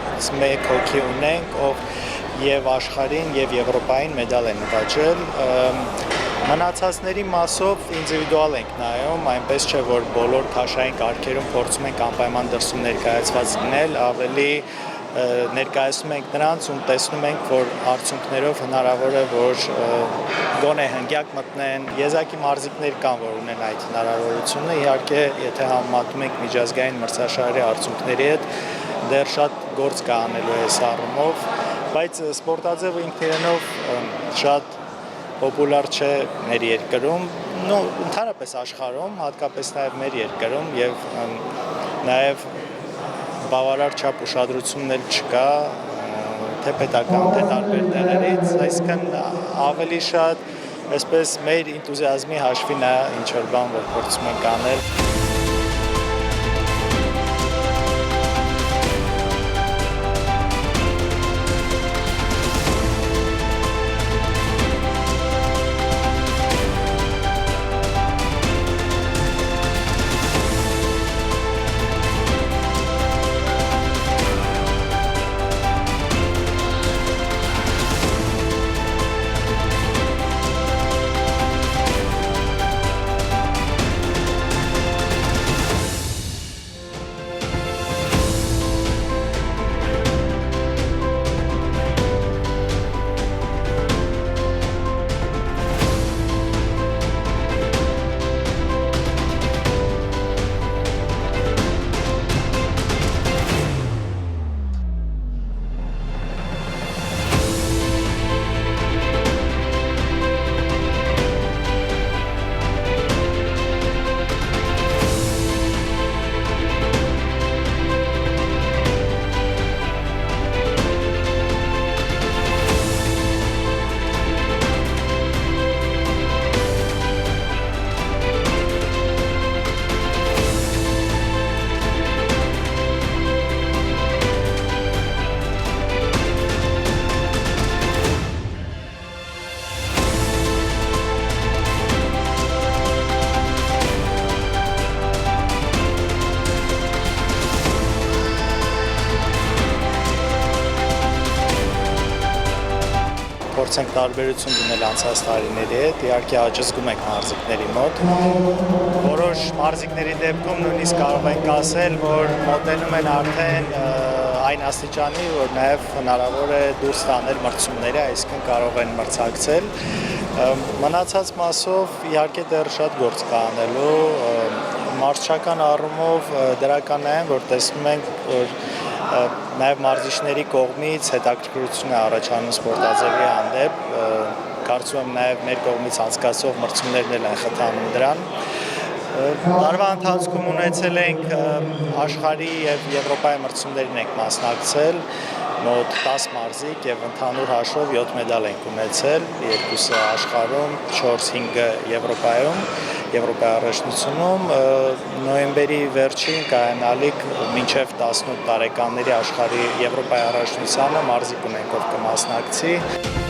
հոգիից մեկ հոգի ունենք, ով եւ աշխարհին եւ Եվրոպային մեդալ է նվաճել։ Մնացածների մասով ինդիվիդուալ ենք նայում, այնպես չէ, որ բոլոր քաշային կարգերում փորձում ենք անպայման դրսում ներկայացված լինել, ավելի ներկայացնում ենք նրանց ու տեսնում ենք, որ արդյունքներով հնարավոր է, որ գոնե հնգյակ մտնեն, եզակի մարզիկներ կան, որ ունեն այդ հնարավորությունը, իհարկե, եթե համեմատում ենք միջազգային մրցաշարերի արդյունքների հետ, դեռ շատ գործ կա անելու այս առումով, բայց սպորտաձևը ինքն իրենով շատ պոպուլար չէ մեր երկրում, ընդհանրապես աշխարհում, հատկապես նաև մեր երկրում եւ նաև բավարար չափ ուշադրությունն էլ չկա, թե պետական, թե տարբեր տեղերից, այսինքն ավելի շատ այսպես մեր ինտուզիազմի հաշվին է ինչ որ բան, որ փորձում ենք անել։ Փորձենք տարբերություն դնել անցած տարիների հետ, իհարկե աճզգում ենք մարզիկների մոտ։ Որոշ մարզիկների դեպքում նույնիսկ կարող ենք ասել, որ մոտենում են արդեն այն աստիճանի, որ նաև հնարավոր է դուրս տանել մրցումները, այսինքն կարող են մրցակցել։ Մնացած մասով իհարկե դեռ շատ գործ կա անելու, մարզչական առումով դրական է, որ տեսնում ենք, որ նաև մարզիչների կողմից հետաքրքրություն է առաջանում սպորտաձևի հանդեպ, կարծում եմ նաև մեր կողմից անցկացվող մրցումներն էլ են խթանում դրան։ Տարվա ընթացքում ունեցել ենք աշխարհի եւ Եվրոպայի մրցումներին ենք մասնակցել, մոտ 10 մարզիկ եւ ընդհանուր հաշվով 7 մեդալ ենք ունեցել, 2-ը աշխարհում, 4-5-ը Եվրոպայում, Եվրոպայի առաջնությունում, նոյեմբերի վերջին կայանալիք մինչև 18 տարեկանների աշխարհի Եվրոպայի առաջնությանը մարզիկ ունենք, ով կմասնակցի։